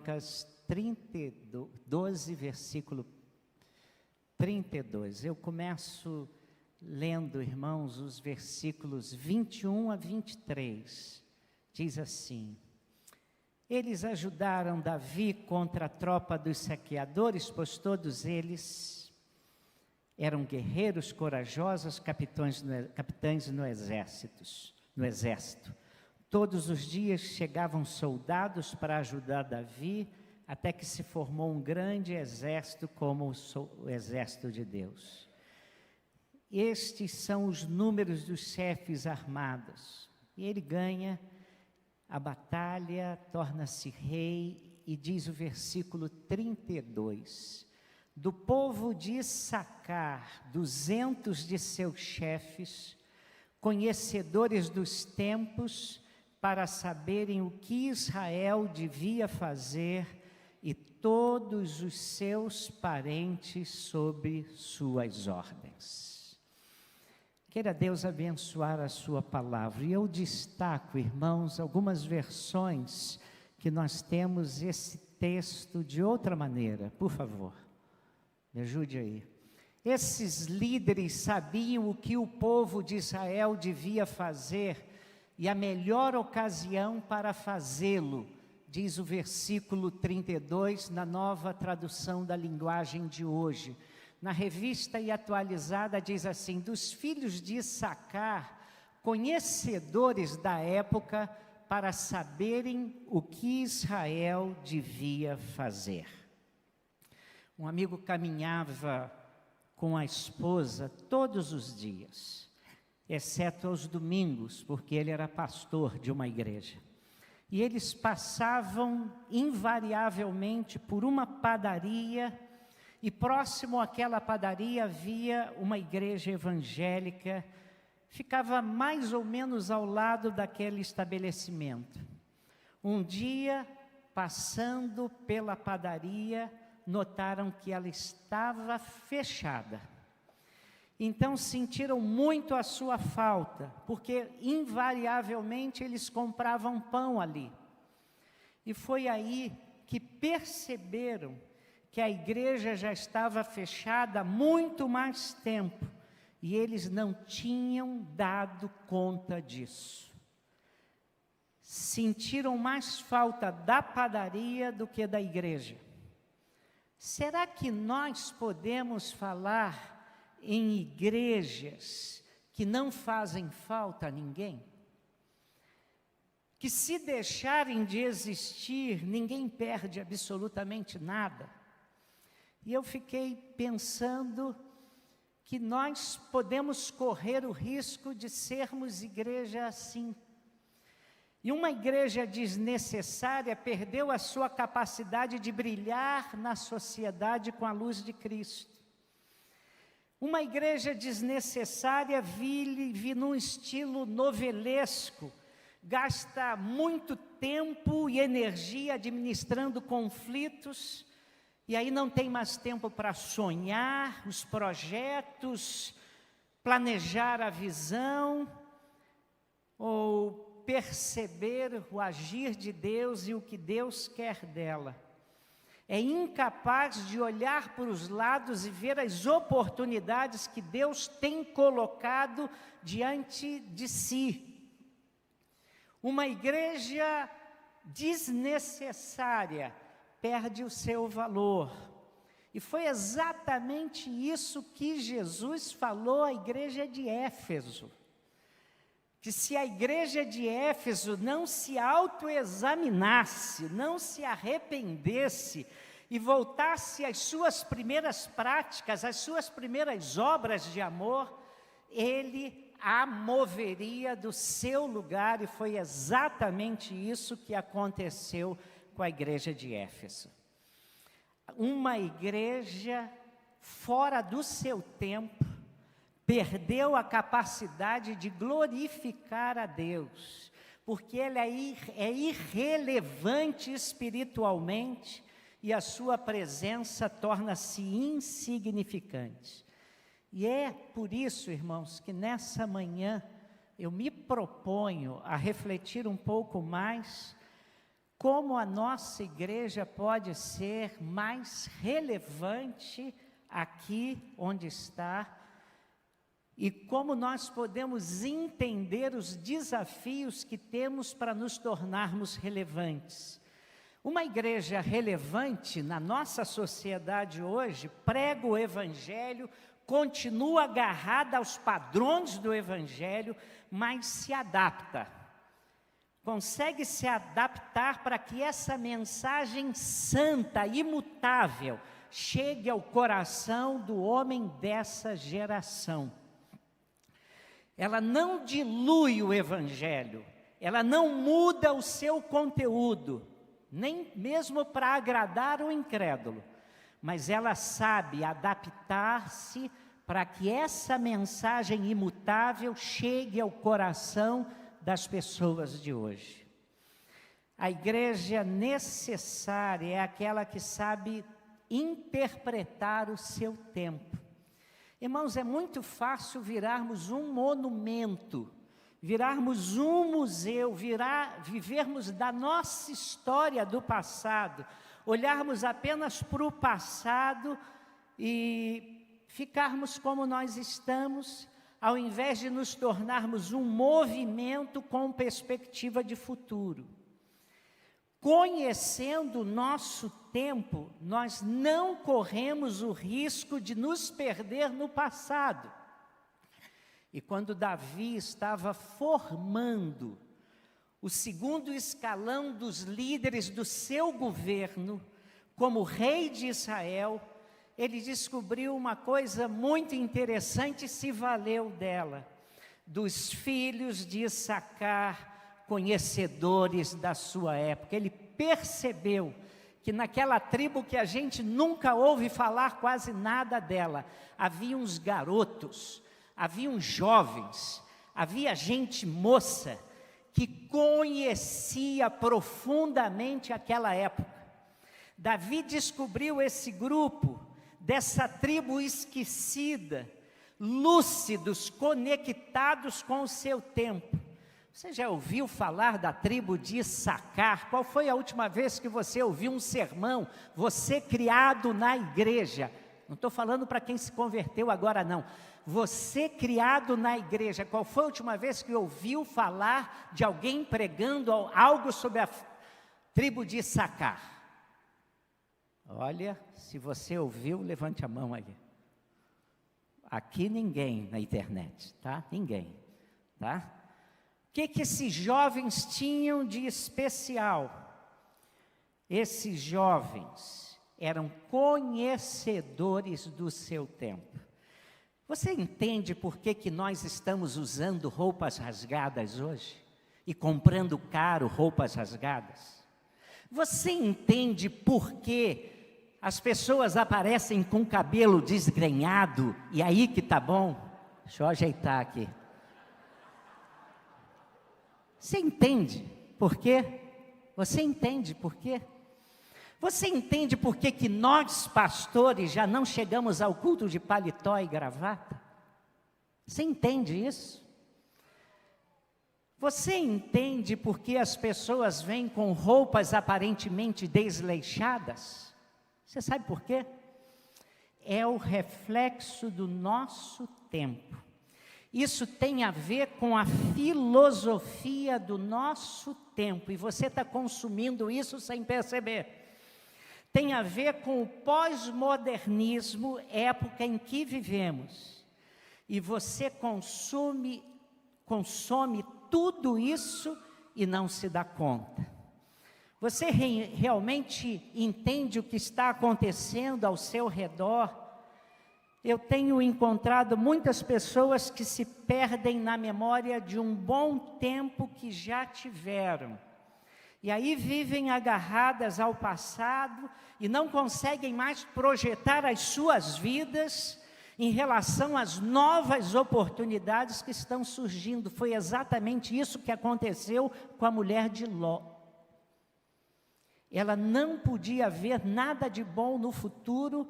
Crônicas 12, versículo 32. Eu começo lendo, irmãos, os versículos 21 a 23. Diz assim: eles ajudaram Davi contra a tropa dos saqueadores, pois todos eles eram guerreiros corajosos, capitães no exército. Todos os dias chegavam soldados para ajudar Davi, até que se formou um grande exército como o exército de Deus. Estes são os números dos chefes armados. E ele ganha a batalha, torna-se rei, e diz o versículo 32: do povo de Issacar, 200 de seus chefes, conhecedores dos tempos, para saberem o que Israel devia fazer, e todos os seus parentes sob suas ordens. Queira Deus abençoar a sua palavra. E eu destaco, irmãos, algumas versões que nós temos esse texto de outra maneira. Por favor, me ajude aí. Esses líderes sabiam o que o povo de Israel devia fazer, e a melhor ocasião para fazê-lo, diz o versículo 32, na nova tradução da linguagem de hoje. Na Revista e Atualizada diz assim: dos filhos de Issacar, conhecedores da época, para saberem o que Israel devia fazer. Um amigo caminhava com a esposa todos os dias, exceto aos domingos, porque ele era pastor de uma igreja. E eles passavam invariavelmente por uma padaria, e próximo àquela padaria havia uma igreja evangélica, ficava mais ou menos ao lado daquele estabelecimento. Um dia, passando pela padaria, notaram que ela estava fechada. Então sentiram muito a sua falta, porque invariavelmente eles compravam pão ali. E foi aí que perceberam que a igreja já estava fechada há muito mais tempo, e eles não tinham dado conta disso. Sentiram mais falta da padaria do que da igreja. Será que nós podemos falar em igrejas que não fazem falta a ninguém? Que se deixarem de existir, ninguém perde absolutamente nada? E eu fiquei pensando que nós podemos correr o risco de sermos igreja assim. E uma igreja desnecessária perdeu a sua capacidade de brilhar na sociedade com a luz de Cristo. Uma igreja desnecessária vive num estilo novelesco, gasta muito tempo e energia administrando conflitos, e aí não tem mais tempo para sonhar os projetos, planejar a visão, ou perceber o agir de Deus e o que Deus quer dela. É incapaz de olhar para os lados e ver as oportunidades que Deus tem colocado diante de si. Uma igreja desnecessária perde o seu valor. E foi exatamente isso que Jesus falou à igreja de Éfeso. Que se a igreja de Éfeso não se autoexaminasse, não se arrependesse e voltasse às suas primeiras práticas, às suas primeiras obras de amor, ele a moveria do seu lugar, e foi exatamente isso que aconteceu com a igreja de Éfeso. Uma igreja fora do seu tempo, perdeu a capacidade de glorificar a Deus, porque ela é irrelevante espiritualmente, e a sua presença torna-se insignificante. E é por isso, irmãos, que nessa manhã eu me proponho a refletir um pouco mais como a nossa igreja pode ser mais relevante aqui onde está, e como nós podemos entender os desafios que temos para nos tornarmos relevantes. Uma igreja relevante na nossa sociedade hoje prega o Evangelho, continua agarrada aos padrões do Evangelho, mas se adapta. Consegue se adaptar para que essa mensagem santa, imutável, chegue ao coração do homem dessa geração. Ela não dilui o Evangelho, ela não muda o seu conteúdo, nem mesmo para agradar o incrédulo, mas ela sabe adaptar-se para que essa mensagem imutável chegue ao coração das pessoas de hoje. A igreja necessária é aquela que sabe interpretar o seu tempo. Irmãos, é muito fácil virarmos um monumento, virarmos um museu, vivermos da nossa história do passado, olharmos apenas para o passado e ficarmos como nós estamos, ao invés de nos tornarmos um movimento com perspectiva de futuro. Conhecendo o nosso tempo, nós não corremos o risco de nos perder no passado. E quando Davi estava formando o segundo escalão dos líderes do seu governo, como rei de Israel, ele descobriu uma coisa muito interessante e se valeu dela. Dos filhos de Issacar, conhecedores da sua época, ele percebeu que naquela tribo que a gente nunca ouve falar quase nada dela, havia uns garotos, havia uns jovens, havia gente moça, que conhecia profundamente aquela época. Davi descobriu esse grupo, dessa tribo esquecida, lúcidos, conectados com o seu tempo. Você já ouviu falar da tribo de Issacar? Qual foi a última vez que você ouviu um sermão? Você criado na igreja. Não estou falando para quem se converteu agora não. Você criado na igreja. Qual foi a última vez que ouviu falar de alguém pregando algo sobre a tribo de Issacar? Olha, se você ouviu, levante a mão aí. Aqui ninguém na internet, tá? Ninguém, tá? O que esses jovens tinham de especial? Esses jovens eram conhecedores do seu tempo. Você entende por que nós estamos usando roupas rasgadas hoje? E comprando caro roupas rasgadas? Você entende por que as pessoas aparecem com o cabelo desgrenhado e aí que tá bom? Deixa eu ajeitar aqui. Você entende por quê? Você entende por quê? Você entende por que nós, pastores, já não chegamos ao culto de paletó e gravata? Você entende isso? Você entende por que as pessoas vêm com roupas aparentemente desleixadas? Você sabe por quê? É o reflexo do nosso tempo. Isso tem a ver com a filosofia do nosso tempo, e você está consumindo isso sem perceber. Tem a ver com o pós-modernismo, época em que vivemos. E você consome tudo isso e não se dá conta. Você realmente entende o que está acontecendo ao seu redor? Eu tenho encontrado muitas pessoas que se perdem na memória de um bom tempo que já tiveram. E aí vivem agarradas ao passado e não conseguem mais projetar as suas vidas em relação às novas oportunidades que estão surgindo. Foi exatamente isso que aconteceu com a mulher de Ló. Ela não podia ver nada de bom no futuro,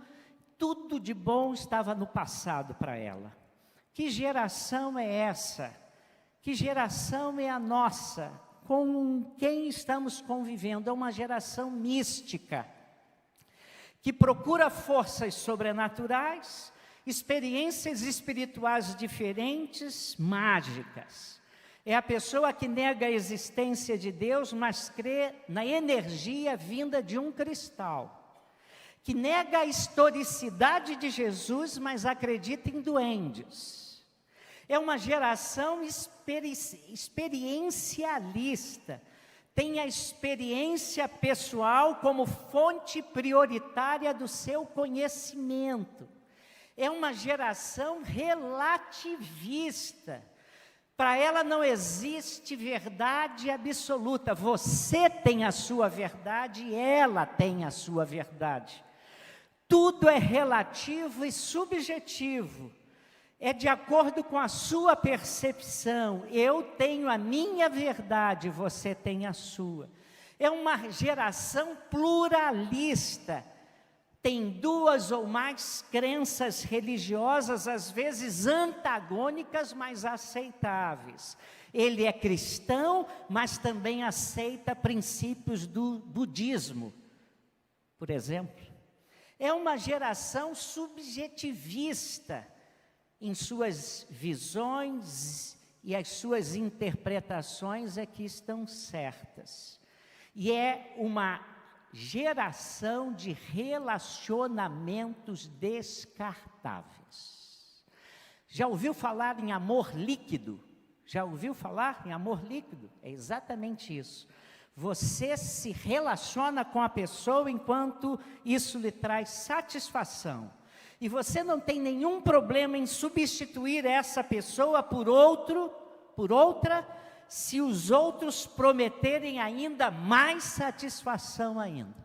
tudo de bom estava no passado para ela. Que geração é essa? Que geração é a nossa? com quem estamos convivendo. É uma geração mística, que procura forças sobrenaturais, experiências espirituais diferentes, mágicas. É a pessoa que nega a existência de Deus, mas crê na energia vinda de um cristal. Que nega a historicidade de Jesus, mas acredita em duendes. É uma geração experiencialista. Tem a experiência pessoal como fonte prioritária do seu conhecimento. É uma geração relativista. Para ela não existe verdade absoluta. Você tem a sua verdade e ela tem a sua verdade. Tudo é relativo e subjetivo. É de acordo com a sua percepção. Eu tenho a minha verdade, você tem a sua. É uma geração pluralista. Tem duas ou mais crenças religiosas, às vezes antagônicas, mas aceitáveis. Ele é cristão, mas também aceita princípios do budismo, por exemplo. É uma geração subjetivista em suas visões, e as suas interpretações é que estão certas. E é uma geração de relacionamentos descartáveis. Já ouviu falar em amor líquido? Já ouviu falar em amor líquido? É exatamente isso. Você se relaciona com a pessoa enquanto isso lhe traz satisfação. E você não tem nenhum problema em substituir essa pessoa por outra, se os outros prometerem ainda mais satisfação ainda.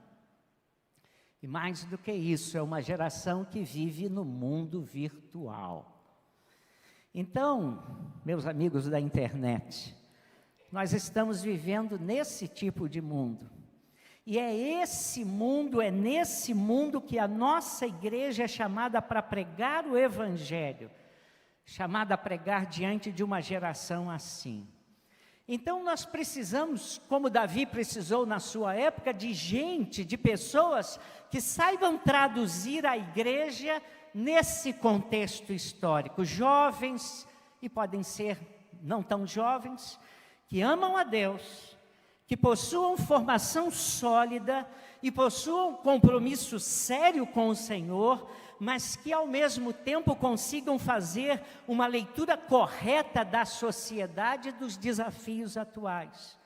E mais do que isso, é uma geração que vive no mundo virtual. Então, meus amigos da internet, nós estamos vivendo nesse tipo de mundo. E é nesse mundo que a nossa igreja é chamada para pregar o Evangelho, chamada a pregar diante de uma geração assim. Então nós precisamos, como Davi precisou na sua época, de pessoas que saibam traduzir a igreja nesse contexto histórico. Jovens, e podem ser não tão jovens, que amam a Deus, que possuam formação sólida e possuam compromisso sério com o Senhor, mas que ao mesmo tempo consigam fazer uma leitura correta da sociedade e dos desafios atuais.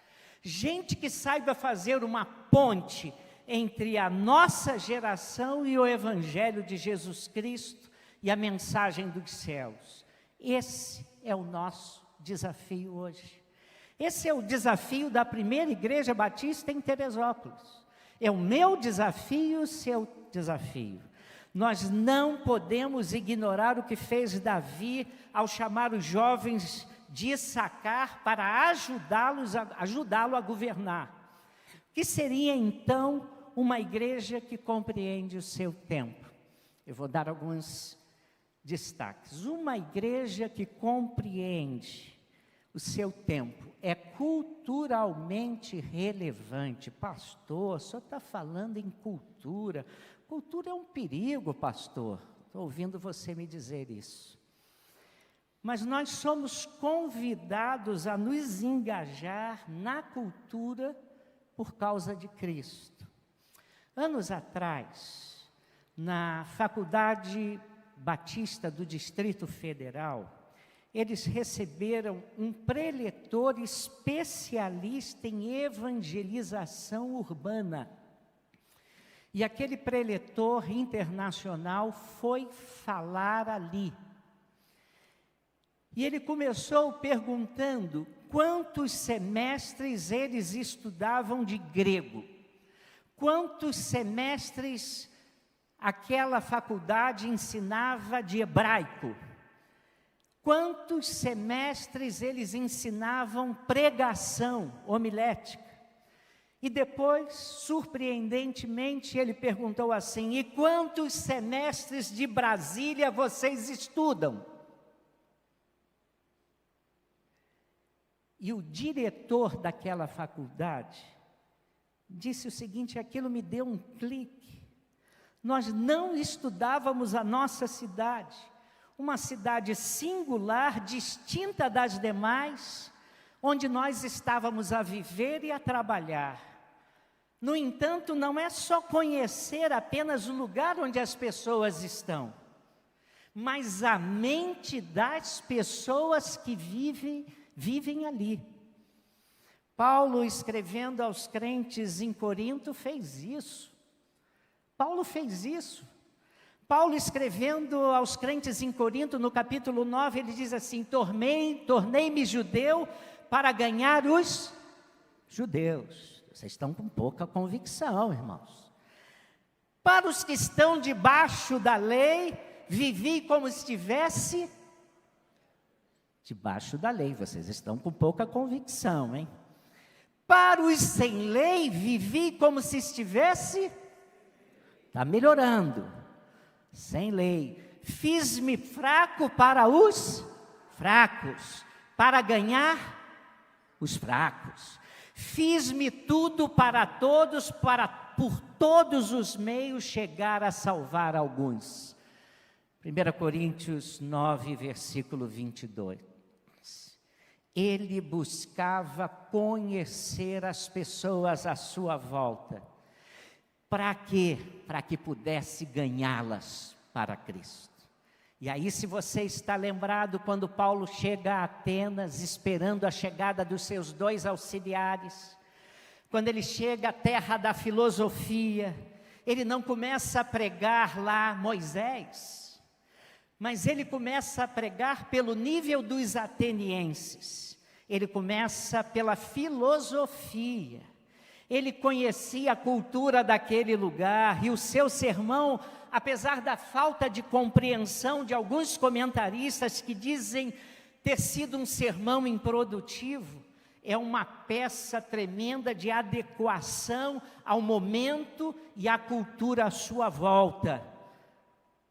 Gente que saiba fazer uma ponte entre a nossa geração e o Evangelho de Jesus Cristo e a mensagem dos céus. Esse é o nosso desafio hoje. Esse é o desafio da primeira igreja batista em Teresópolis. É o meu desafio, o seu desafio. Nós não podemos ignorar o que fez Davi ao chamar os jovens de Issacar para ajudá-lo a governar. Que seria então uma igreja que compreende o seu tempo? Eu vou dar alguns destaques. Uma igreja que compreende o seu tempo é culturalmente relevante. Pastor, o senhor está falando em cultura. Cultura é um perigo, pastor. Estou ouvindo você me dizer isso. Mas nós somos convidados a nos engajar na cultura por causa de Cristo. Anos atrás, na Faculdade Batista do Distrito Federal, eles receberam um preletor especialista em evangelização urbana. E aquele preletor internacional foi falar ali. E ele começou perguntando quantos semestres eles estudavam de grego, quantos semestres aquela faculdade ensinava de hebraico, quantos semestres eles ensinavam pregação homilética. E depois, surpreendentemente, ele perguntou assim: e quantos semestres de Brasília vocês estudam? E o diretor daquela faculdade disse o seguinte, aquilo me deu um clique. Nós não estudávamos a nossa cidade, uma cidade singular, distinta das demais, onde nós estávamos a viver e a trabalhar. No entanto, não é só conhecer apenas o lugar onde as pessoas estão, mas a mente das pessoas que vivem ali. Paulo, escrevendo aos crentes em Corinto, fez isso. Paulo fez isso. Paulo, escrevendo aos crentes em Corinto, no capítulo 9, ele diz assim, tornei-me judeu para ganhar os judeus. Vocês estão com pouca convicção, irmãos. Para os que estão debaixo da lei, vivi como se estivesse debaixo da lei. Vocês estão com pouca convicção, hein? Para os sem lei, vivi como se estivesse... Está melhorando. Sem lei. Fiz-me fraco para os fracos, para ganhar os fracos. Fiz-me tudo para todos, para por todos os meios chegar a salvar alguns. 1 Coríntios 9, versículo 22. Ele buscava conhecer as pessoas à sua volta. Para quê? Para que pudesse ganhá-las para Cristo. E aí, se você está lembrado, quando Paulo chega a Atenas, esperando a chegada dos seus 2 auxiliares, quando ele chega à terra da filosofia, ele não começa a pregar lá Moisés, mas ele começa a pregar pelo nível dos atenienses. Ele começa pela filosofia. Ele conhecia a cultura daquele lugar e o seu sermão, apesar da falta de compreensão de alguns comentaristas que dizem ter sido um sermão improdutivo, é uma peça tremenda de adequação ao momento e à cultura à sua volta.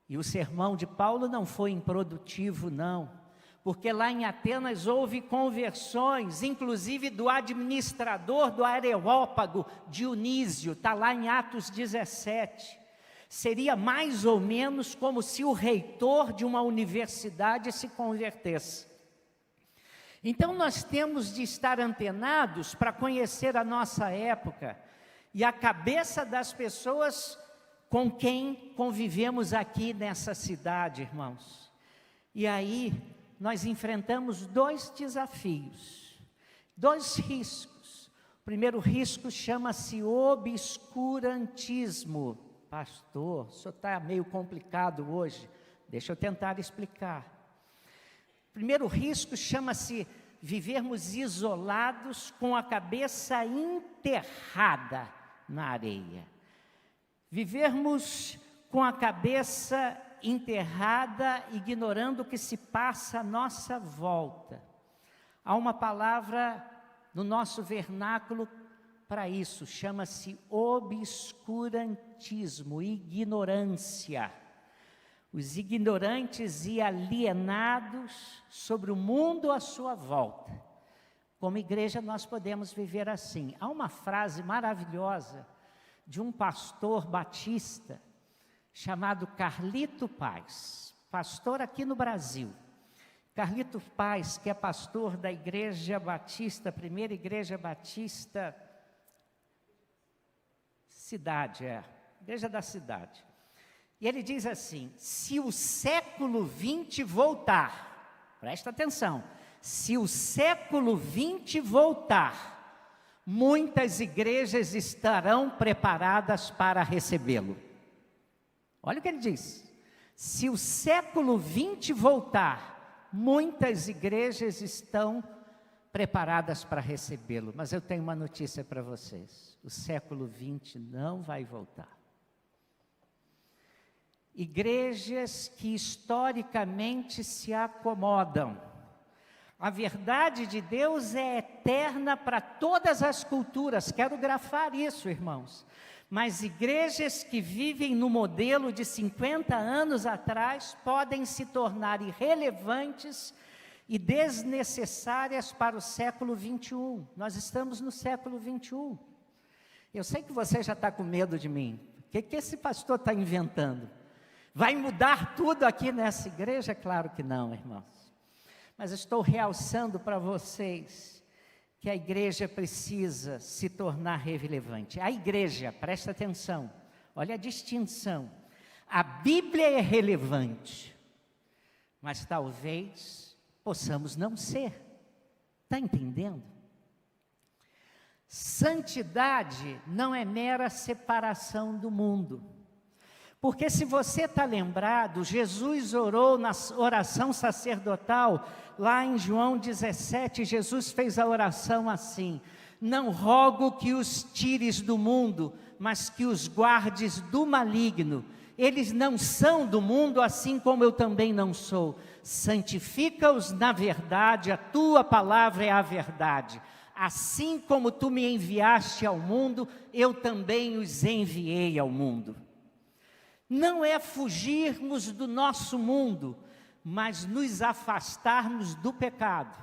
E o sermão de Paulo não foi improdutivo, não, porque lá em Atenas houve conversões, inclusive do administrador do Areópago, Dionísio, está lá em Atos 17. Seria mais ou menos como se o reitor de uma universidade se convertesse. Então nós temos de estar antenados para conhecer a nossa época e a cabeça das pessoas com quem convivemos aqui nessa cidade, irmãos. E aí nós enfrentamos 2 desafios, 2 riscos. O primeiro risco chama-se obscurantismo. Pastor, isso está meio complicado hoje, deixa eu tentar explicar. O primeiro risco chama-se vivermos isolados com a cabeça enterrada na areia. Vivermos com a cabeça enterrada, ignorando o que se passa à nossa volta. Há uma palavra no nosso vernáculo para isso, chama-se obscurantismo, ignorância. Os ignorantes e alienados sobre o mundo à sua volta. Como igreja nós podemos viver assim. Há uma frase maravilhosa de um pastor batista chamado Carlito Paz, pastor aqui no Brasil. Carlito Paz, que é pastor da Igreja Batista, primeira Igreja Batista, Igreja da Cidade. E ele diz assim, se o século XX voltar, presta atenção, se o século XX voltar, muitas igrejas estarão preparadas para recebê-lo. Olha o que ele diz, se o século XX voltar, muitas igrejas estão preparadas para recebê-lo. Mas eu tenho uma notícia para vocês, o século XX não vai voltar. Igrejas que historicamente se acomodam. A verdade de Deus é eterna para todas as culturas, quero grafar isso, irmãos. Mas igrejas que vivem no modelo de 50 anos atrás podem se tornar irrelevantes e desnecessárias para o século 21. Nós estamos no século 21. Eu sei que você já está com medo de mim. O que esse pastor está inventando? Vai mudar tudo aqui nessa igreja? Claro que não, irmãos. Mas estou realçando para vocês que a igreja precisa se tornar relevante. A igreja, presta atenção, olha a distinção. A Bíblia é relevante, mas talvez possamos não ser. Está entendendo? Santidade não é mera separação do mundo. Porque se você está lembrado, Jesus orou na oração sacerdotal, lá em João 17, Jesus fez a oração assim: não rogo que os tires do mundo, mas que os guardes do maligno. Eles não são do mundo, assim como eu também não sou. Santifica-os na verdade, a tua palavra é a verdade. Assim como tu me enviaste ao mundo, eu também os enviei ao mundo. Não é fugirmos do nosso mundo, mas nos afastarmos do pecado.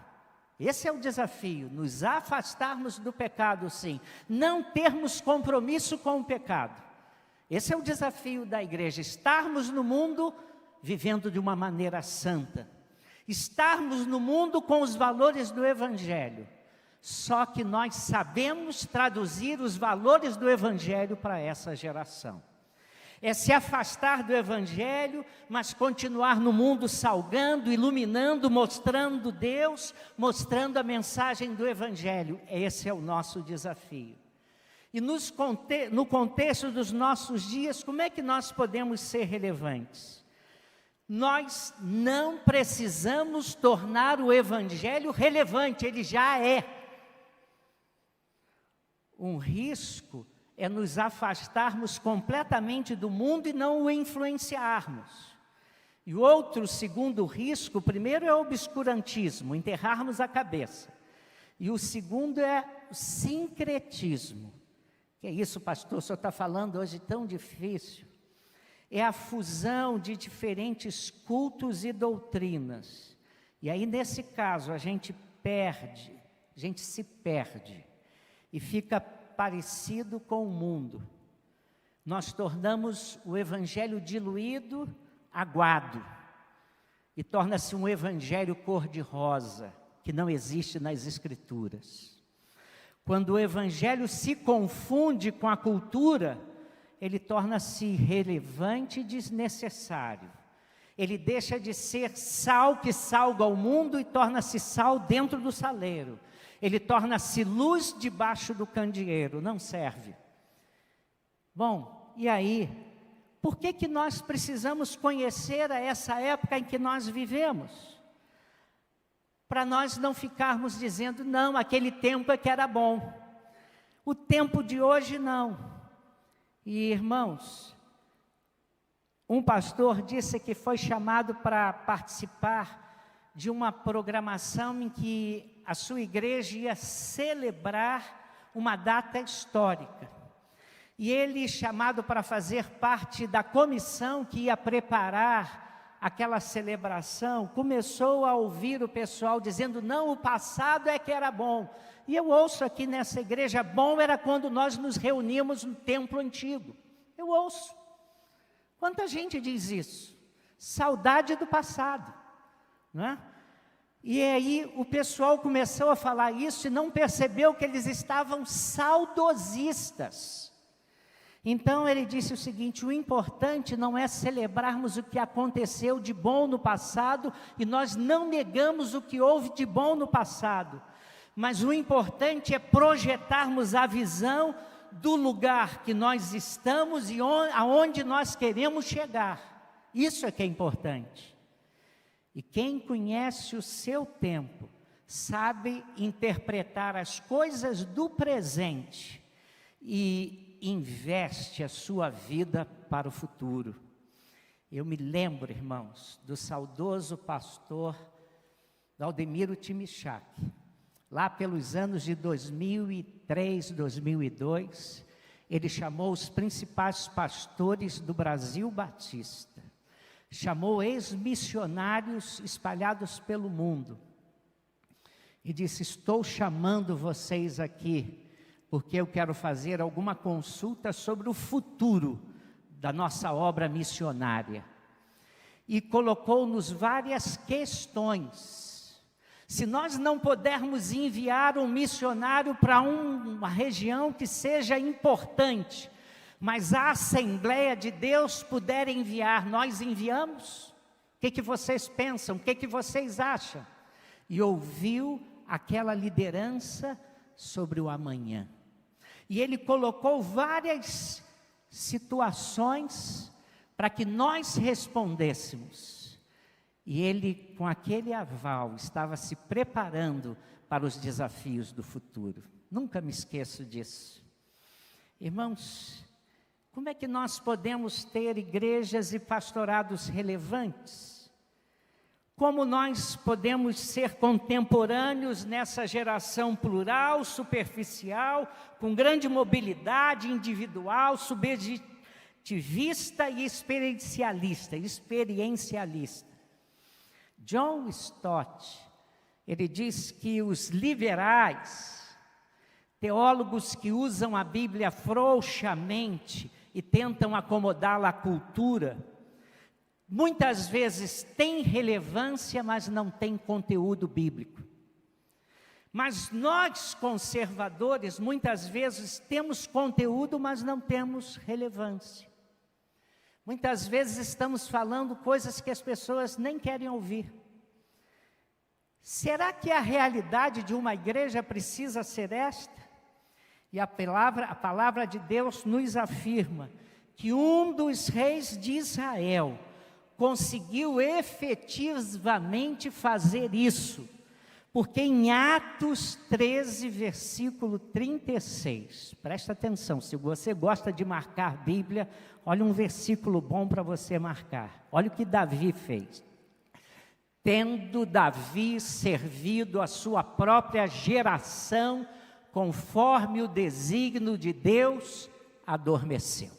Esse é o desafio, nos afastarmos do pecado, sim. Não termos compromisso com o pecado. Esse é o desafio da igreja, estarmos no mundo vivendo de uma maneira santa. Estarmos no mundo com os valores do Evangelho. Só que nós sabemos traduzir os valores do Evangelho para essa geração. É se afastar do Evangelho, mas continuar no mundo salgando, iluminando, mostrando Deus, mostrando a mensagem do Evangelho. Esse é o nosso desafio. E no contexto dos nossos dias, como é que nós podemos ser relevantes? Nós não precisamos tornar o Evangelho relevante, ele já é. Um risco é nos afastarmos completamente do mundo e não o influenciarmos. E o outro, segundo risco, o primeiro é o obscurantismo, enterrarmos a cabeça. E o segundo é o sincretismo. Que é isso, pastor, o senhor está falando hoje tão difícil. É a fusão de diferentes cultos e doutrinas. E aí, nesse caso, a gente se perde e fica parecido com o mundo. Nós tornamos o evangelho diluído, aguado, e torna-se um evangelho cor-de-rosa, que não existe nas escrituras. Quando o evangelho se confunde com a cultura, ele torna-se irrelevante e desnecessário. Ele deixa de ser sal que salga o mundo e torna-se sal dentro do saleiro. Ele torna-se luz debaixo do candeeiro, não serve. Bom, e aí? Por que nós precisamos conhecer essa época em que nós vivemos? Para nós não ficarmos dizendo, não, aquele tempo é que era bom. O tempo de hoje não. E irmãos, um pastor disse que foi chamado para participar de uma programação em que a sua igreja ia celebrar uma data histórica. E ele, chamado para fazer parte da comissão que ia preparar aquela celebração, começou a ouvir o pessoal dizendo, não, o passado é que era bom. E eu ouço aqui nessa igreja, bom era quando nós nos reuníamos no templo antigo. Eu ouço. Quanta gente diz isso? Saudade do passado, não é? E aí o pessoal começou a falar isso e não percebeu que eles estavam saudosistas. Então ele disse o seguinte, o importante não é celebrarmos o que aconteceu de bom no passado, e nós não negamos o que houve de bom no passado, mas o importante é projetarmos a visão do lugar que nós estamos e aonde nós queremos chegar. Isso é que é importante. E quem conhece o seu tempo, sabe interpretar as coisas do presente e investe a sua vida para o futuro. Eu me lembro, irmãos, do saudoso pastor Valdemiro Timichak, lá pelos anos de 2003, 2002, ele chamou os principais pastores do Brasil Batista, chamou ex-missionários espalhados pelo mundo, e disse: estou chamando vocês aqui, porque eu quero fazer alguma consulta sobre o futuro da nossa obra missionária. E colocou-nos várias questões. Se nós não pudermos enviar um missionário para uma região que seja importante, mas a Assembleia de Deus puder enviar, nós enviamos? O que vocês pensam? O que vocês acham? E ouviu aquela liderança sobre o amanhã. E ele colocou várias situações para que nós respondêssemos. E ele, com aquele aval, estava se preparando para os desafios do futuro. Nunca me esqueço disso. Irmãos, como é que nós podemos ter igrejas e pastorados relevantes? Como nós podemos ser contemporâneos nessa geração plural, superficial, com grande mobilidade individual, subjetivista e experiencialista. John Stott, ele diz que os liberais, teólogos que usam a Bíblia frouxamente e tentam acomodá-la à cultura, muitas vezes têm relevância, mas não têm conteúdo bíblico. Mas nós, conservadores, muitas vezes temos conteúdo, mas não temos relevância. Muitas vezes estamos falando coisas que as pessoas nem querem ouvir. Será que a realidade de uma igreja precisa ser esta? E a palavra de Deus nos afirma que um dos reis de Israel conseguiu efetivamente fazer isso, porque em Atos 13, versículo 36, presta atenção, se você gosta de marcar Bíblia, olha um versículo bom para você marcar. Olha o que Davi fez. Tendo Davi servido a sua própria geração, conforme o desígnio de Deus, adormeceu.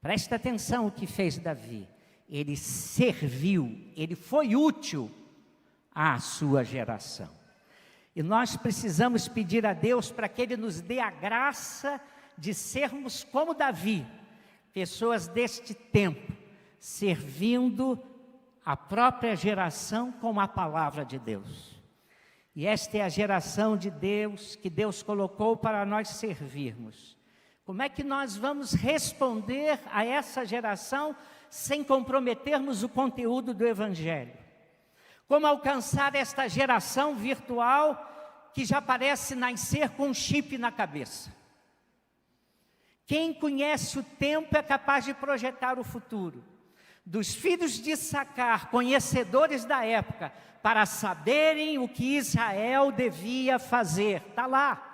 Presta atenção o que fez Davi. Ele serviu, ele foi útil à sua geração. E nós precisamos pedir a Deus para que Ele nos dê a graça de sermos como Davi, pessoas deste tempo, servindo a própria geração com a palavra de Deus. E esta é a geração de Deus que Deus colocou para nós servirmos. Como é que nós vamos responder a essa geração sem comprometermos o conteúdo do Evangelho? Como alcançar esta geração virtual que já parece nascer com um chip na cabeça? Quem conhece o tempo é capaz de projetar o futuro. Dos filhos de Issacar, conhecedores da época, para saberem o que Israel devia fazer. Está lá.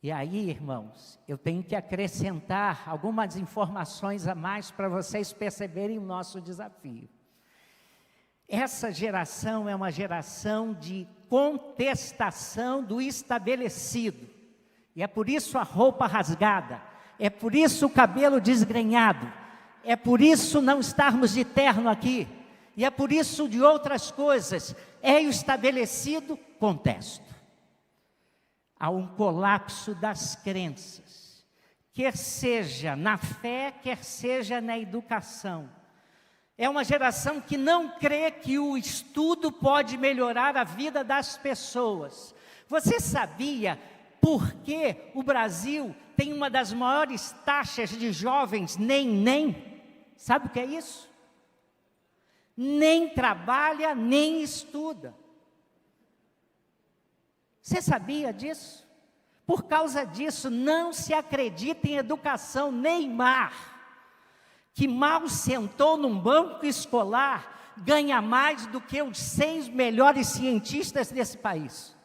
E aí, irmãos, eu tenho que acrescentar algumas informações a mais para vocês perceberem o nosso desafio. Essa geração é uma geração de contestação do estabelecido. E é por isso a roupa rasgada, é por isso o cabelo desgrenhado, é por isso não estarmos de terno aqui, e é por isso de outras coisas. É o estabelecido, contesto. Há um colapso das crenças, quer seja na fé, quer seja na educação. É uma geração que não crê que o estudo pode melhorar a vida das pessoas. Você sabia por que o Brasil tem uma das maiores taxas de jovens nem? Sabe o que é isso? Nem trabalha, nem estuda. Você sabia disso? Por causa disso, não se acredita em educação. Neymar, que mal sentou num banco escolar, ganha mais do que os 100 melhores cientistas desse país.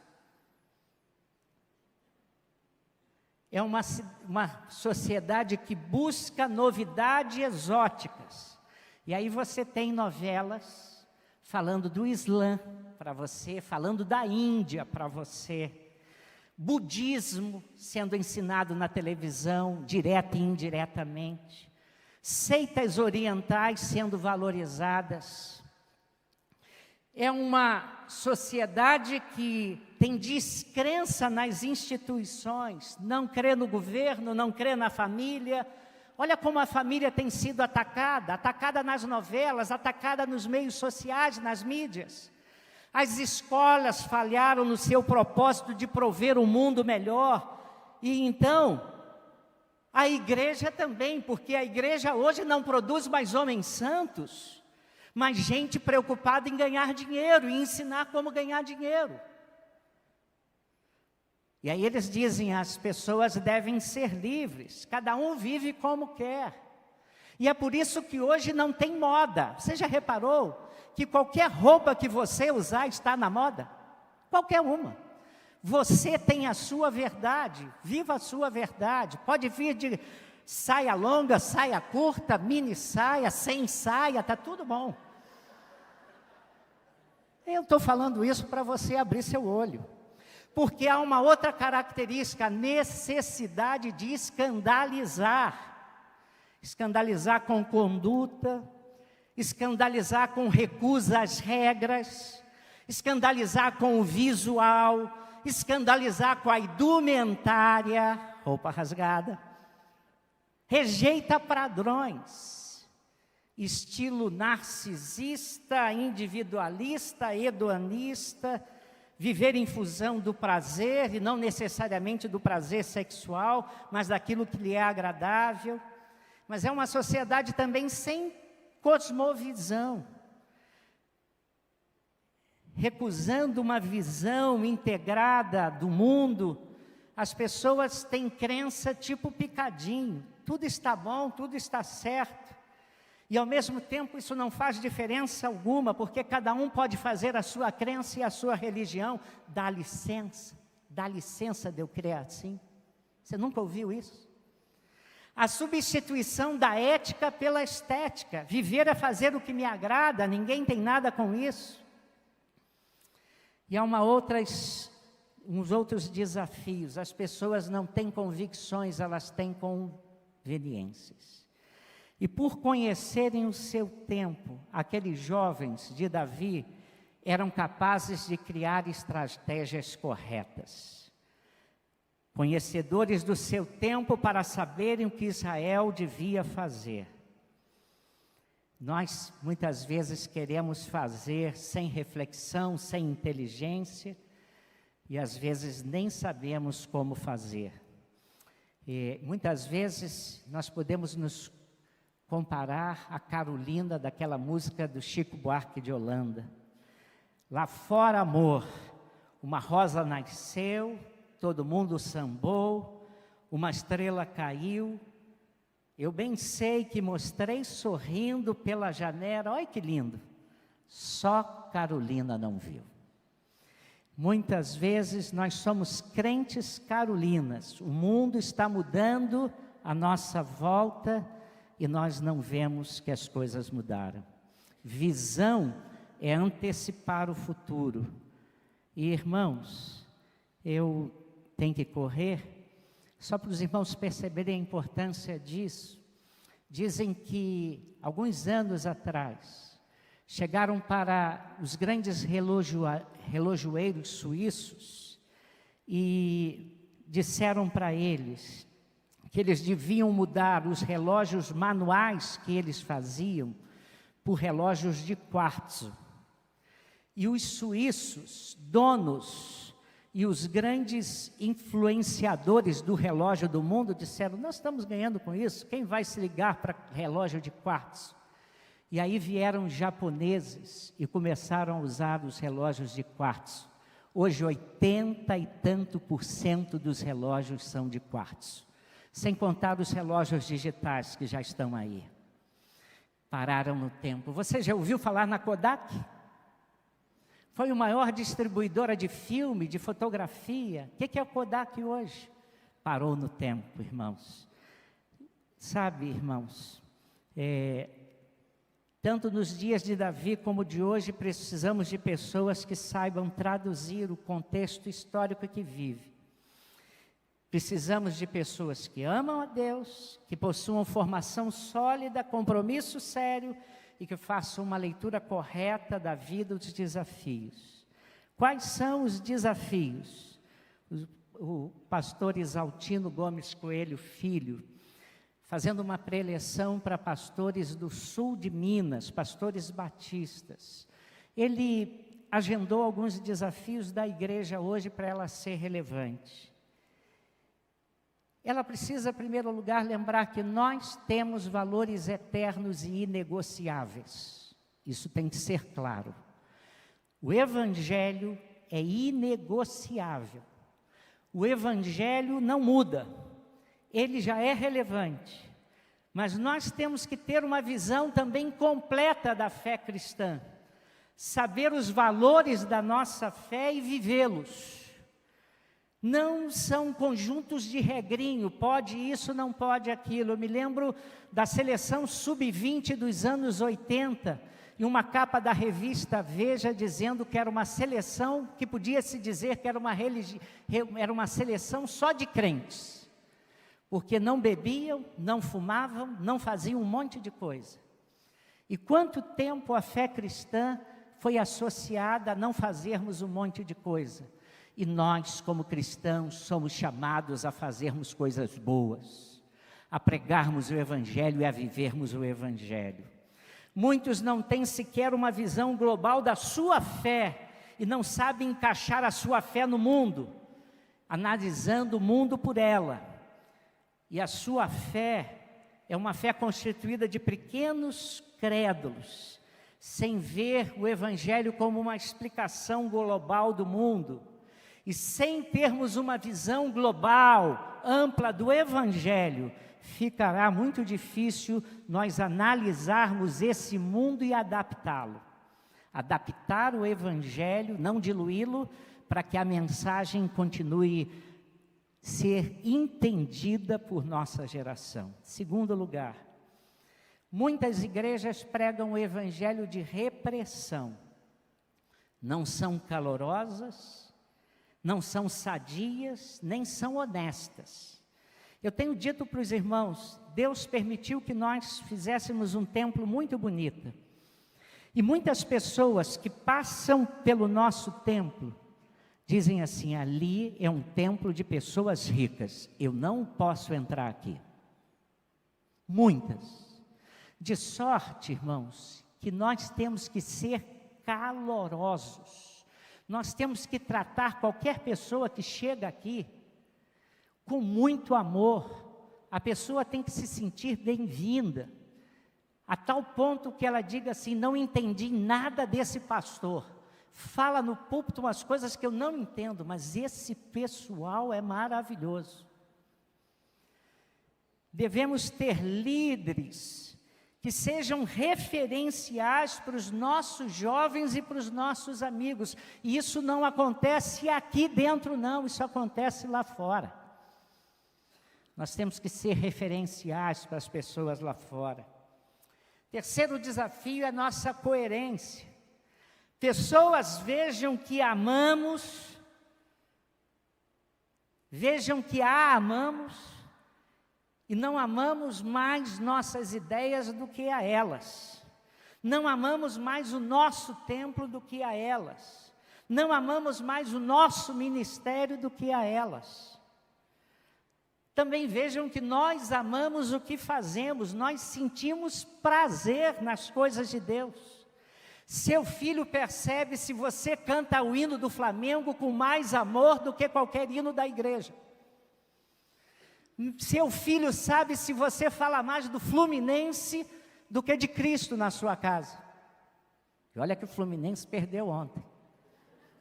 É uma sociedade que busca novidades exóticas. E aí você tem novelas falando do Islã para você, falando da Índia para você, budismo sendo ensinado na televisão, direta e indiretamente, seitas orientais sendo valorizadas. é uma sociedade que tem descrença nas instituições, não crê no governo, não crê na família. Olha como a família tem sido atacada nas novelas, atacada nos meios sociais, nas mídias. As escolas falharam no seu propósito de prover um mundo melhor. E então, a igreja também, porque a igreja hoje não produz mais homens santos, mas gente preocupada em ganhar dinheiro e ensinar como ganhar dinheiro. E aí eles dizem, as pessoas devem ser livres, cada um vive como quer. E é por isso que hoje não tem moda. Você já reparou que qualquer roupa que você usar está na moda? Qualquer uma. Você tem a sua verdade, viva a sua verdade. Pode vir de saia longa, saia curta, mini saia, sem saia, está tudo bom. Eu estou falando isso para você abrir seu olho. Porque há uma outra característica, a necessidade de escandalizar. Escandalizar com conduta, escandalizar com recusa às regras, escandalizar com o visual, escandalizar com a indumentária, roupa rasgada. Rejeita padrões, estilo narcisista, individualista, hedonista, viver em função do prazer, e não necessariamente do prazer sexual, mas daquilo que lhe é agradável. Mas é uma sociedade também sem cosmovisão, recusando uma visão integrada do mundo. As pessoas têm crença tipo picadinho, tudo está bom, tudo está certo. E ao mesmo tempo isso não faz diferença alguma, porque cada um pode fazer a sua crença e a sua religião. Dá licença de eu crer assim. Você nunca ouviu isso? A substituição da ética pela estética. Viver é fazer o que me agrada, ninguém tem nada com isso. E há uns outros desafios. As pessoas não têm convicções, elas têm conveniências. E por conhecerem o seu tempo, aqueles jovens de Davi eram capazes de criar estratégias corretas. Conhecedores do seu tempo para saberem o que Israel devia fazer. Nós, muitas vezes, queremos fazer sem reflexão, sem inteligência, e às vezes nem sabemos como fazer. E muitas vezes nós podemos nos comparar a Carolina daquela música do Chico Buarque de Holanda. Lá fora, amor, uma rosa nasceu, todo mundo sambou, uma estrela caiu. Eu bem sei que mostrei sorrindo pela janela, olha que lindo. Só Carolina não viu. Muitas vezes nós somos crentes carolinas, o mundo está mudando à nossa volta, e nós não vemos que as coisas mudaram. Visão é antecipar o futuro. E irmãos, eu tenho que correr, só para os irmãos perceberem a importância disso. Dizem que, alguns anos atrás, chegaram para os grandes relojoeiros suíços e disseram para eles que eles deviam mudar os relógios manuais que eles faziam por relógios de quartzo. E os suíços, donos e os grandes influenciadores do relógio do mundo disseram, nós estamos ganhando com isso, quem vai se ligar para relógio de quartzo? E aí vieram japoneses e começaram a usar os relógios de quartzo. Hoje 80 e tanto % dos relógios são de quartzo. Sem contar os relógios digitais que já estão aí. Pararam no tempo. Você já ouviu falar na Kodak? Foi a maior distribuidora de filme, de fotografia. O que é a Kodak hoje? Parou no tempo, irmãos. Sabe, irmãos, tanto nos dias de Davi como de hoje, precisamos de pessoas que saibam traduzir o contexto histórico que vive. Precisamos de pessoas que amam a Deus, que possuam formação sólida, compromisso sério, e que façam uma leitura correta da vida, dos desafios. Quais são os desafios? O pastor Isaltino Gomes Coelho Filho, fazendo uma preleção para pastores do sul de Minas, pastores batistas, ele agendou alguns desafios da igreja hoje para ela ser relevante. Ela precisa, em primeiro lugar, lembrar que nós temos valores eternos e inegociáveis. Isso tem que ser claro. O Evangelho é inegociável. O Evangelho não muda. Ele já é relevante. Mas nós temos que ter uma visão também completa da fé cristã. Saber os valores da nossa fé e vivê-los. Não são conjuntos de regrinho, pode isso, não pode aquilo. Eu me lembro da seleção sub-20 dos anos 80, e uma capa da revista Veja dizendo que era uma seleção, que podia se dizer que era uma seleção só de crentes. Porque não bebiam, não fumavam, não faziam um monte de coisa. E quanto tempo a fé cristã foi associada a não fazermos um monte de coisa? E nós, como cristãos, somos chamados a fazermos coisas boas, a pregarmos o Evangelho e a vivermos o Evangelho. Muitos não têm sequer uma visão global da sua fé e não sabem encaixar a sua fé no mundo, analisando o mundo por ela. E a sua fé é uma fé constituída de pequenos crédulos, sem ver o Evangelho como uma explicação global do mundo. E sem termos uma visão global, ampla do Evangelho, ficará muito difícil nós analisarmos esse mundo e adaptá-lo. Adaptar o Evangelho, não diluí-lo, para que a mensagem continue a ser entendida por nossa geração. Segundo lugar, muitas igrejas pregam o Evangelho de repressão. Não são calorosas, não são sadias, nem são honestas. Eu tenho dito para os irmãos, Deus permitiu que nós fizéssemos um templo muito bonito. E muitas pessoas que passam pelo nosso templo, dizem assim, ali é um templo de pessoas ricas, eu não posso entrar aqui. Muitas. De sorte, irmãos, que nós temos que ser calorosos. Nós temos que tratar qualquer pessoa que chega aqui com muito amor. A pessoa tem que se sentir bem-vinda, a tal ponto que ela diga assim, não entendi nada desse pastor. Fala no púlpito umas coisas que eu não entendo, mas esse pessoal é maravilhoso. Devemos ter líderes que sejam referenciais para os nossos jovens e para os nossos amigos. E isso não acontece aqui dentro, não, isso acontece lá fora. Nós temos que ser referenciais para as pessoas lá fora. Terceiro desafio é a nossa coerência. Pessoas vejam que amamos, vejam que a amamos, e não amamos mais nossas ideias do que a elas. Não amamos mais o nosso templo do que a elas. Não amamos mais o nosso ministério do que a elas. Também vejam que nós amamos o que fazemos, nós sentimos prazer nas coisas de Deus. Seu filho percebe se você canta o hino do Flamengo com mais amor do que qualquer hino da igreja. Seu filho sabe se você fala mais do Fluminense do que de Cristo na sua casa. E olha que o Fluminense perdeu ontem.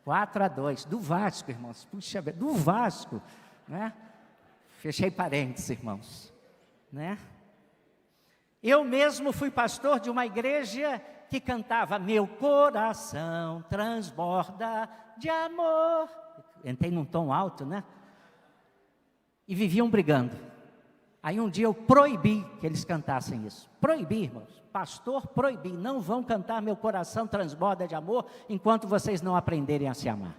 4-2, do Vasco, irmãos. Puxa, do Vasco, né? Fechei parênteses, irmãos, né? Eu mesmo fui pastor de uma igreja que cantava, meu coração transborda de amor. Entrei num tom alto, né? E viviam brigando. Aí um dia eu proibi que eles cantassem isso. Proibi, irmãos. Pastor, proibi. Não vão cantar meu coração transborda de amor enquanto vocês não aprenderem a se amar.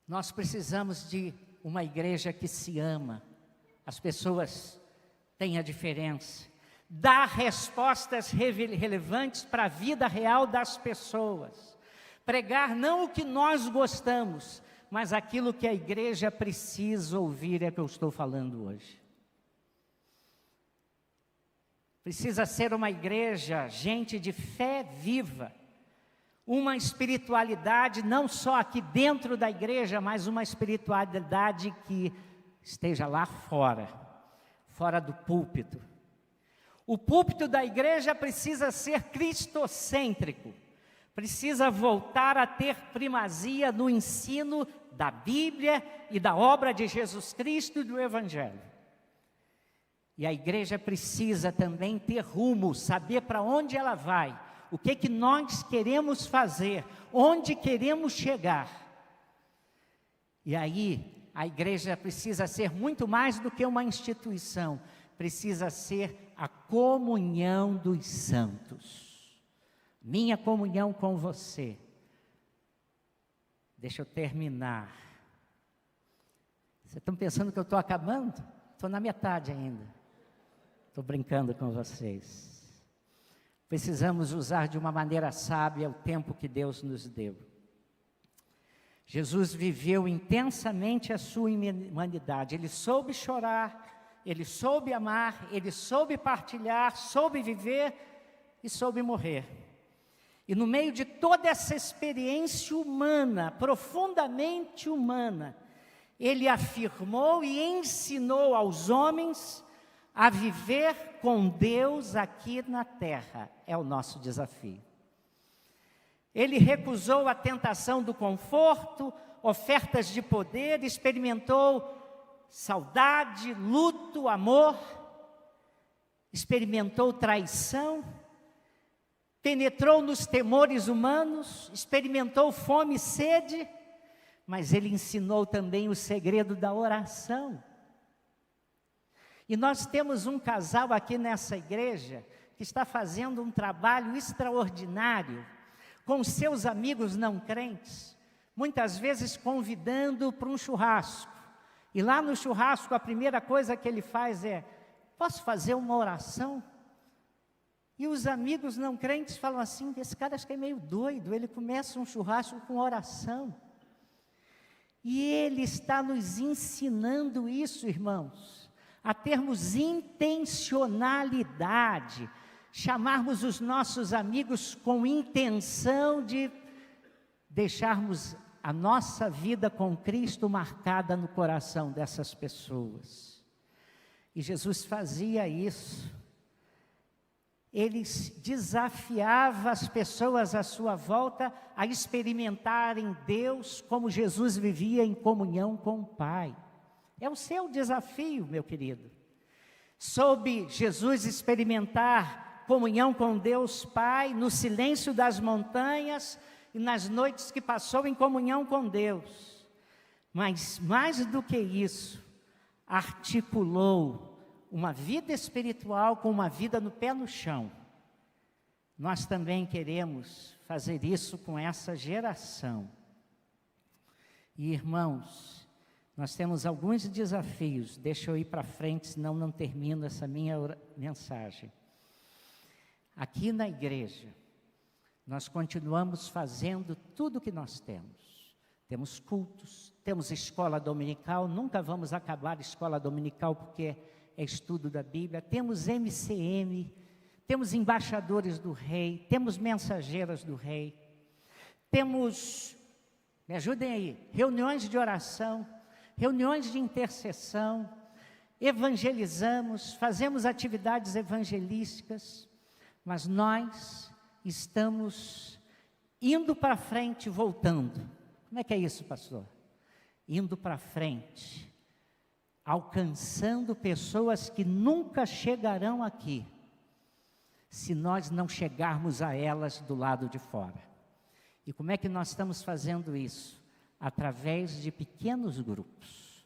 Nós precisamos de uma igreja que se ama. As pessoas têm a diferença. dar respostas relevantes para a vida real das pessoas. Pregar não o que nós gostamos, mas aquilo que a igreja precisa ouvir, é que eu estou falando hoje. Precisa ser uma igreja, gente de fé viva, uma espiritualidade não só aqui dentro da igreja, mas uma espiritualidade que esteja lá fora, fora do púlpito. O púlpito da igreja precisa ser cristocêntrico, precisa voltar a ter primazia no ensino da Bíblia e da obra de Jesus Cristo e do Evangelho. E a igreja precisa também ter rumo, saber para onde ela vai, o que nós queremos fazer, onde queremos chegar. E aí, a igreja precisa ser muito mais do que uma instituição, precisa ser a comunhão dos santos. Minha comunhão com você. Deixa eu terminar. Vocês estão pensando que eu estou acabando? Estou na metade ainda. Estou brincando com vocês. Precisamos usar de uma maneira sábia o tempo que Deus nos deu. Jesus viveu intensamente a sua humanidade. Ele soube chorar, ele soube amar, ele soube partilhar, soube viver e soube morrer. E no meio de toda essa experiência humana, profundamente humana, ele afirmou e ensinou aos homens a viver com Deus aqui na terra. É o nosso desafio. Ele recusou a tentação do conforto, ofertas de poder, experimentou saudade, luto, amor, experimentou traição, penetrou nos temores humanos, experimentou fome e sede, mas ele ensinou também o segredo da oração. E nós temos um casal aqui nessa igreja que está fazendo um trabalho extraordinário com seus amigos não crentes, muitas vezes convidando para um churrasco. E lá no churrasco a primeira coisa que ele faz é: posso fazer uma oração? E os amigos não crentes falam assim: esse cara acho que é meio doido, ele começa um churrasco com oração. E ele está nos ensinando isso, irmãos, a termos intencionalidade, chamarmos os nossos amigos com intenção de deixarmos a nossa vida com Cristo marcada no coração dessas pessoas. E Jesus fazia isso. Ele desafiava as pessoas à sua volta a experimentarem Deus como Jesus vivia em comunhão com o Pai. É o seu desafio, meu querido. Soube Jesus experimentar comunhão com Deus Pai no silêncio das montanhas e nas noites que passou em comunhão com Deus. Mas mais do que isso, articulou uma vida espiritual com uma vida no pé no chão. Nós também queremos fazer isso com essa geração. E irmãos, nós temos alguns desafios. Deixa eu ir para frente, senão não termino essa minha mensagem. Aqui na igreja, nós continuamos fazendo tudo o que nós temos. Temos cultos, temos escola dominical, nunca vamos acabar a escola dominical porque é estudo da Bíblia. Temos MCM, temos embaixadores do rei, temos mensageiras do rei. Temos, me ajudem aí, reuniões de oração, reuniões de intercessão, evangelizamos, fazemos atividades evangelísticas, mas nós estamos indo para frente, voltando. Como é que é isso, pastor? Indo para frente, alcançando pessoas que nunca chegarão aqui, se nós não chegarmos a elas do lado de fora. E como é que nós estamos fazendo isso? Através de pequenos grupos,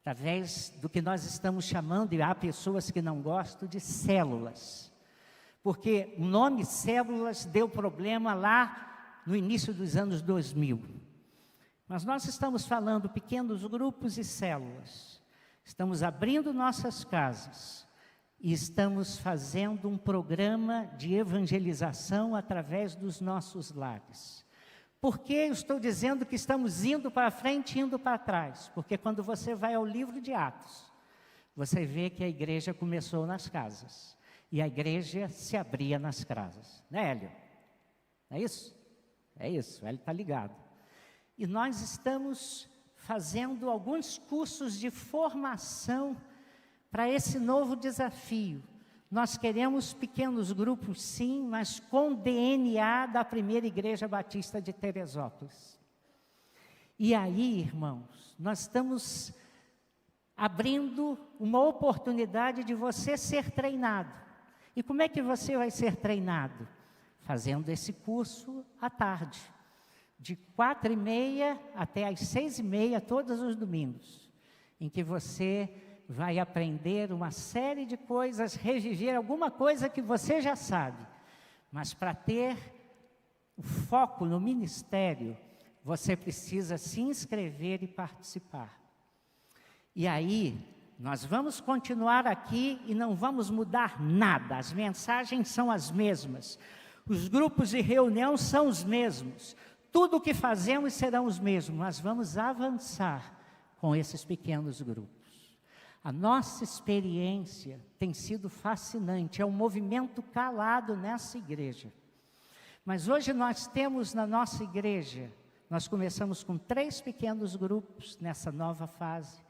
através do que nós estamos chamando, e há pessoas que não gostam, de células. Porque o nome células deu problema lá no início dos anos 2000. Mas nós estamos falando pequenos grupos e células. Estamos abrindo nossas casas e estamos fazendo um programa de evangelização através dos nossos lares. Por que eu estou dizendo que estamos indo para frente e indo para trás? Porque quando você vai ao livro de Atos, você vê que a igreja começou nas casas. E a igreja se abria nas casas. Né, Hélio? É isso? É isso, o Hélio está ligado. E nós estamos fazendo alguns cursos de formação para esse novo desafio. Nós queremos pequenos grupos, sim, mas com DNA da primeira Igreja Batista de Teresópolis. E aí, irmãos, nós estamos abrindo uma oportunidade de você ser treinado. E como é que você vai ser treinado? Fazendo esse curso à tarde, de 4h30 até às 6h30, todos os domingos, em que você vai aprender uma série de coisas, reviver alguma coisa que você já sabe. Mas para ter o foco no ministério, você precisa se inscrever e participar. E aí, nós vamos continuar aqui e não vamos mudar nada. As mensagens são as mesmas. Os grupos de reunião são os mesmos. Tudo o que fazemos serão os mesmos, mas vamos avançar com esses pequenos grupos. A nossa experiência tem sido fascinante, é um movimento calado nessa igreja. Mas hoje nós temos na nossa igreja, nós começamos com 3 pequenos grupos nessa nova fase,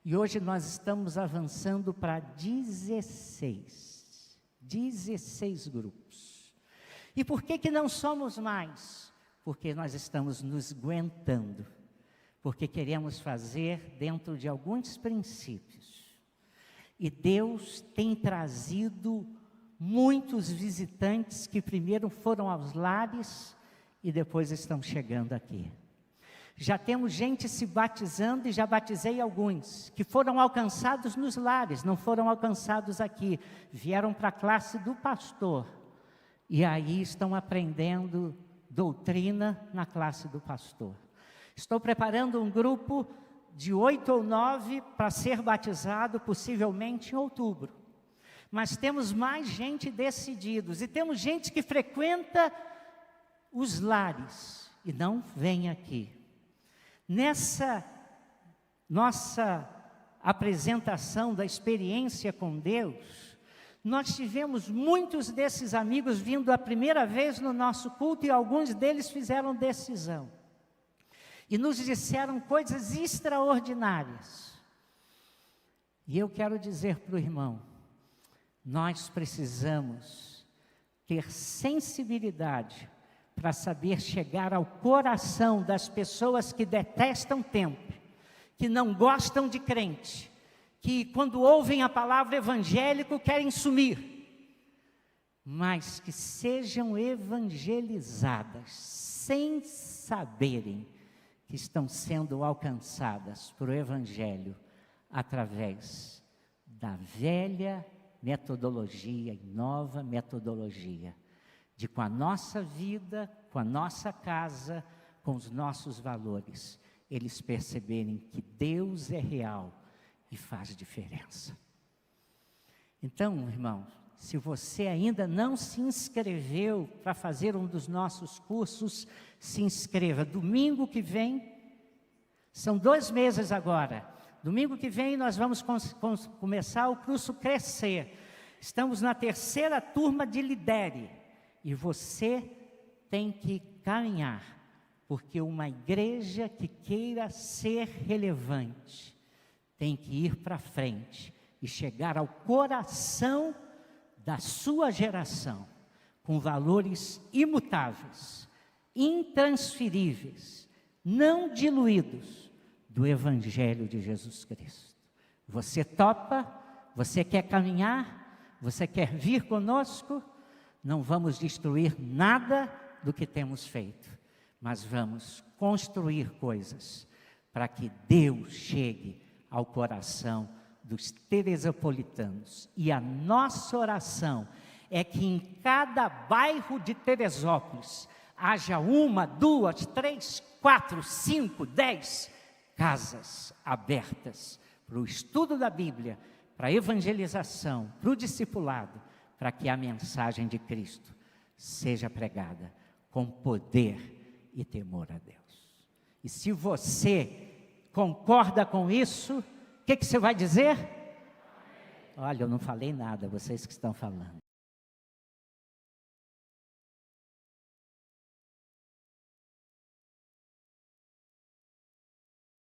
e hoje nós estamos avançando para 16 grupos. E por que não somos mais? Porque nós estamos nos aguentando, porque queremos fazer dentro de alguns princípios. E Deus tem trazido muitos visitantes que primeiro foram aos lares e depois estão chegando aqui. Já temos gente se batizando e já batizei alguns, que foram alcançados nos lares, não foram alcançados aqui. Vieram para a classe do pastor e aí estão aprendendo doutrina na classe do pastor. Estou preparando um grupo de 8 ou 9 para ser batizado, possivelmente em outubro. Mas temos mais gente decididos, e temos gente que frequenta os lares e não vem aqui. Nessa nossa apresentação da experiência com Deus, nós tivemos muitos desses amigos vindo a primeira vez no nosso culto, e alguns deles fizeram decisão. E nos disseram coisas extraordinárias. E eu quero dizer para o irmão, nós precisamos ter sensibilidade para saber chegar ao coração das pessoas que detestam templo, que não gostam de crente, que quando ouvem a palavra evangélico querem sumir, mas que sejam evangelizadas sem saberem que estão sendo alcançadas por o Evangelho através da velha metodologia e nova metodologia, de com a nossa vida, com a nossa casa, com os nossos valores, eles perceberem que Deus é real e faz diferença. Então, irmão, se você ainda não se inscreveu para fazer um dos nossos cursos, se inscreva. Domingo que vem, são 2 meses agora. Domingo que vem nós vamos começar o curso Crescer. Estamos na 3ª turma de Lidere. E você tem que caminhar, porque uma igreja que queira ser relevante tem que ir para frente e chegar ao coração da sua geração, com valores imutáveis, intransferíveis, não diluídos, do Evangelho de Jesus Cristo. Você topa? Você quer caminhar? Você quer vir conosco? Não vamos destruir nada do que temos feito, mas vamos construir coisas para que Deus chegue ao coração dos teresopolitanos. E a nossa oração é que em cada bairro de Teresópolis haja 1, 2, 3, 4, 5, 10 casas abertas para o estudo da Bíblia, para a evangelização, para o discipulado, para que a mensagem de Cristo seja pregada com poder e temor a Deus. E se você concorda com isso, o que você vai dizer? Olha, eu não falei nada, vocês que estão falando.